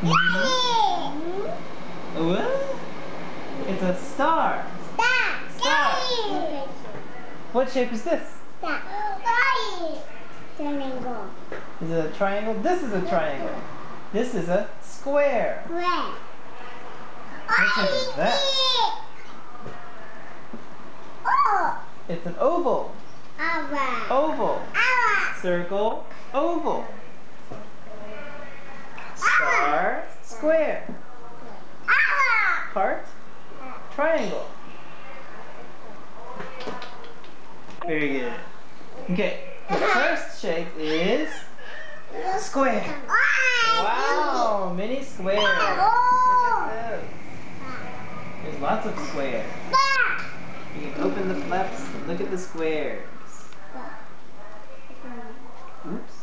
What? It's a star. Star. What shape is this? Triangle. Is it a triangle? This is a triangle. This is a square. What shape is that? It's an oval. Oval. Circle. Oval. Star. Square. Heart. Triangle. Very good. Okay. The first shape is square. Wow, many squares. Look at those. There's lots of squares. You can open the flaps and look at the squares. Oops.